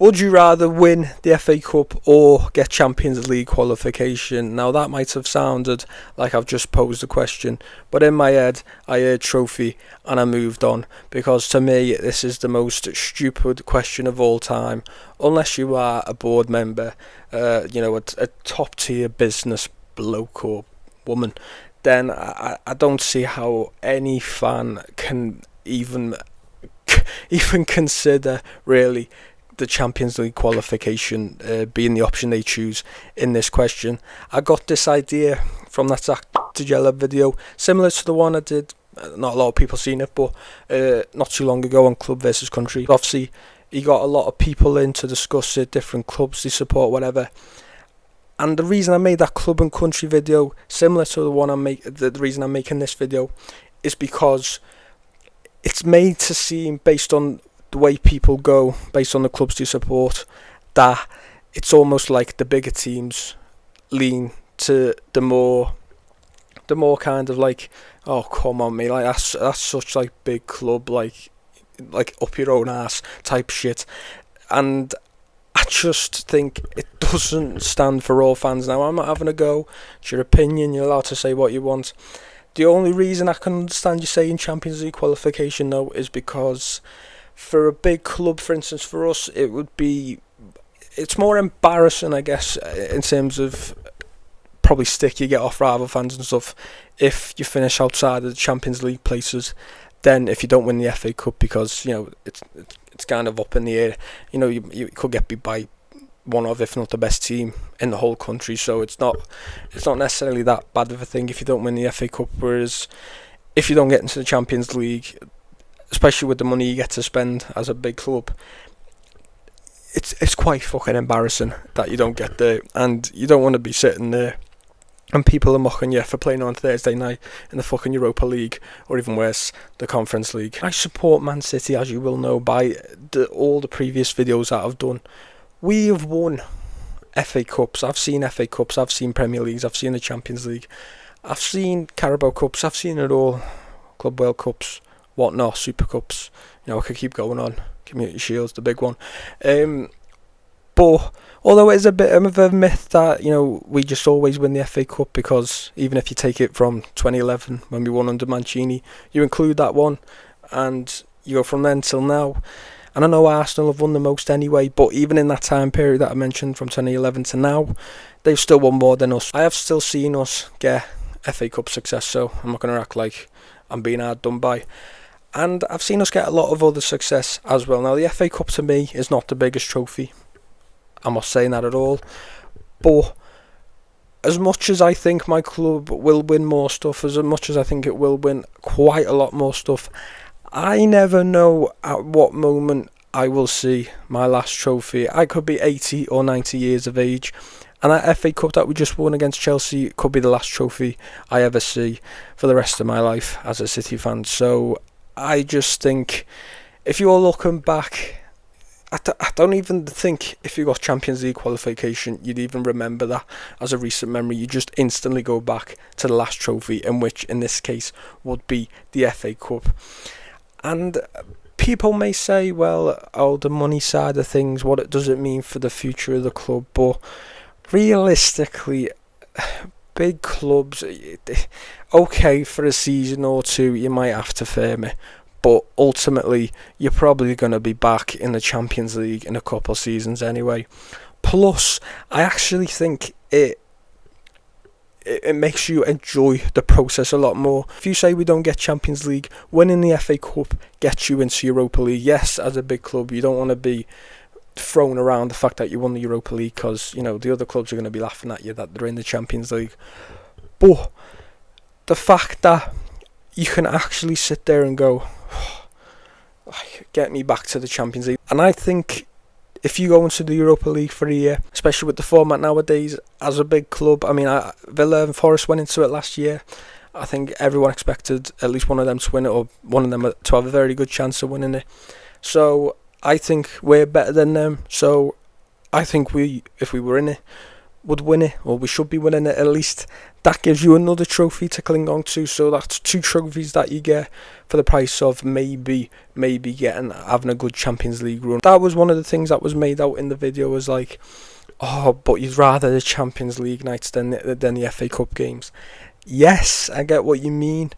Would you rather win the FA Cup or get Champions League qualification? Now that might have sounded like I've just posed a question, but in my head I heard trophy and I moved on, because to me this is the most stupid question of all time. Unless you are a board member, a top tier business bloke or woman, then I don't see how any fan can even consider really the Champions League qualification being the option they choose in this question. I got this idea from that Zach Tagella video, similar to the one I did, not a lot of people seen it, but not too long ago on Club versus Country. Obviously, he got a lot of people in to discuss it, different clubs they support, whatever. And the reason I made that Club and Country video, similar to the one the reason I'm making this video, is because it's made to seem, based on the way people go, based on the clubs they support, that it's almost like the bigger teams lean to the more kind of like, oh come on mate, like that's such like big club, like up your own ass type shit. And I just think it doesn't stand for all fans. Now, I'm not having a go. It's your opinion. You're allowed to say what you want. The only reason I can understand you saying Champions League qualification, though, is because for a big club, for instance, for us, it's more embarrassing, I guess, in terms of probably stick you get off rival fans and stuff, if you finish outside of the Champions League places, than if you don't win the FA Cup, because it's kind of up in the air. You could get beat by one of, if not the best team in the whole country, so it's not necessarily that bad of a thing if you don't win the FA Cup. Whereas if you don't get into the Champions League, especially with the money you get to spend as a big club, it's quite fucking embarrassing that you don't get there, and you don't want to be sitting there and people are mocking you for playing on Thursday night in the fucking Europa League, or even worse, the Conference League. I support Man City, as you will know by all the previous videos that I've done. We have won FA Cups. I've seen FA Cups, I've seen Premier Leagues, I've seen the Champions League, I've seen Carabao Cups, I've seen it all, Club World Cups, whatnot, Super Cups. I could keep going on. Community Shield's the big one. But although it is a bit of a myth that we just always win the FA Cup, because even if you take it from 2011 when we won under Mancini, you include that one and you go from then till now. And I know Arsenal have won the most anyway, but even in that time period that I mentioned from 2011 to now, they've still won more than us. I have still seen us get FA Cup success, so I'm not going to act like I'm being hard done by. And I've seen us get a lot of other success as well. Now, the FA Cup to me is not the biggest trophy. I'm not saying that at all. But as much as I think my club will win more stuff, as much as I think it will win quite a lot more stuff, I never know at what moment I will see my last trophy. I could be 80 or 90 years of age, and that FA Cup that we just won against Chelsea could be the last trophy I ever see for the rest of my life as a City fan. So I just think, if you're looking back, I don't even think if you got Champions League qualification you'd even remember that as a recent memory. You just instantly go back to the last trophy, in which in this case would be the FA Cup. And people may say, well, the money side of things, what does it mean for the future of the club? But realistically, big clubs, okay, for a season or two you might have to firm it, but ultimately you're probably going to be back in the Champions League in a couple of seasons anyway. Plus, I actually think it makes you enjoy the process a lot more. If you say we don't get Champions League, winning the FA Cup gets you into Europa League. Yes, as a big club, you don't want to be thrown around the fact that you won the Europa League, because the other clubs are going to be laughing at you that they're in the Champions League. But the fact that you can actually sit there and go, get me back to the Champions League. And I think if you go into the Europa League for a year, especially with the format nowadays, as a big club, I mean, Villa and Forest went into it last year. I think everyone expected at least one of them to win it, or one of them to have a very good chance of winning it. So I think we're better than them. So I think if we were in it, would win it, or we should be winning it at least. That gives you another trophy to cling on to, so that's 2 trophies that you get for the price of maybe having a good Champions League run. That was one of the things that was made out in the video, was like, oh, but you'd rather the Champions League nights than the FA Cup games. Yes, I get what you mean,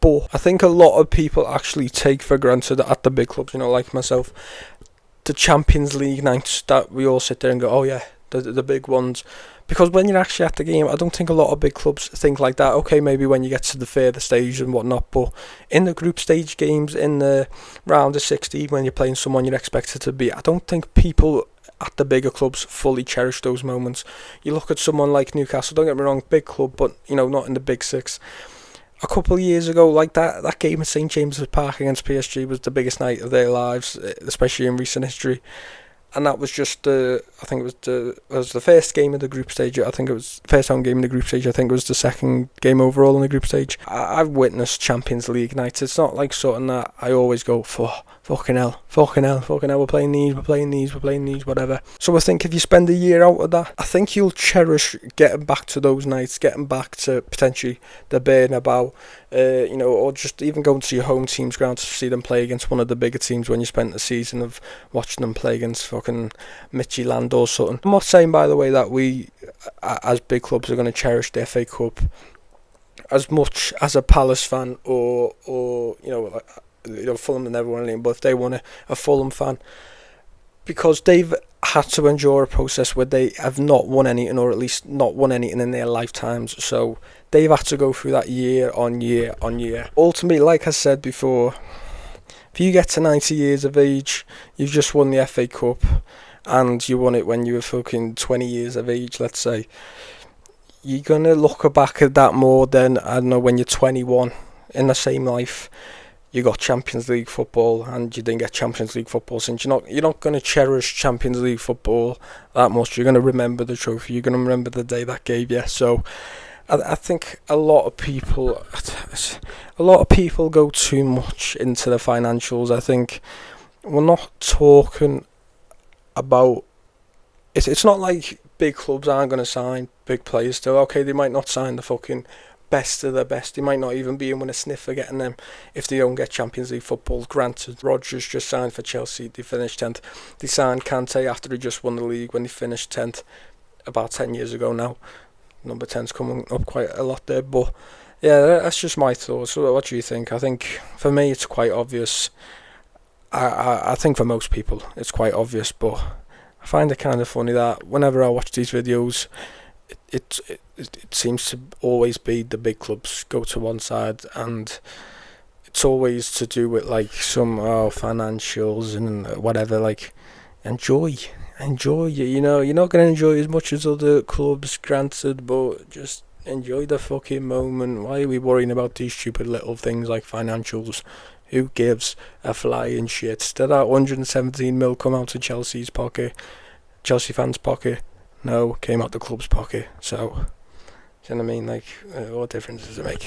but I think a lot of people actually take for granted at the big clubs, like myself, the Champions League nights, that we all sit there and go, oh yeah, the big ones. Because when you're actually at the game, I don't think a lot of big clubs think like that. Okay, maybe when you get to the further stage and whatnot, but in the group stage games, in the round of 16, when you're playing someone you're expected to beat, I don't think people at the bigger clubs fully cherish those moments. You look at someone like Newcastle, don't get me wrong, big club, but not in the big six. A couple of years ago, like that game at St James's Park against PSG was the biggest night of their lives, especially in recent history. And that was just I think it was the first game of the group stage. I think it was first home game in the group stage. I think it was the second game overall in the group stage. I've witnessed Champions League nights. It's not like something that I always go for. Fucking hell, we're playing these, whatever. So I think if you spend a year out of that, I think you'll cherish getting back to those nights, getting back to potentially the Bernabeu, or just even going to your home team's ground to see them play against one of the bigger teams when you spent the season of watching them play against fucking Midtjylland or something. I'm not saying, by the way, that we, as big clubs, are going to cherish the FA Cup as much as a Palace fan or Fulham never won anything, but if they want a Fulham fan, because they've had to endure a process where they have not won anything, or at least not won anything in their lifetimes, so they've had to go through that year on year on year. Ultimately, like I said before, if you get to 90 years of age, you've just won the FA Cup, and you won it when you were fucking 20 years of age, let's say, you're going to look back at that more than, I don't know, when you're 21 in the same life. You got Champions League football, and you didn't get Champions League football, since you're not going to cherish Champions League football that much. You're going to remember the trophy. You're going to remember the day that gave you. So I think a lot of people go too much into the financials. I think we're not talking about. It's not like big clubs aren't going to sign big players still. Okay, they might not sign the fucking best of the best. They might not even be in with a sniff for getting them if they don't get Champions League football. Granted, Rodgers just signed for Chelsea. They finished 10th. They signed Kante after he just won the league when they finished 10th about 10 years ago now. Number 10's coming up quite a lot there. But yeah, that's just my thoughts. So what do you think? I think for me it's quite obvious. I think for most people it's quite obvious, but I find it kind of funny that whenever I watch these videos, it seems to always be the big clubs go to one side, and it's always to do with like some financials and whatever. Like, enjoy. You're not going to enjoy as much as other clubs, granted, but just enjoy the fucking moment. Why are we worrying about these stupid little things like financials? Who gives a flying shit? Did that 117 mil come out of Chelsea's pocket? Chelsea fans' pocket? No, came out the club's pocket. So, do you know what I mean? Like, what difference does it make?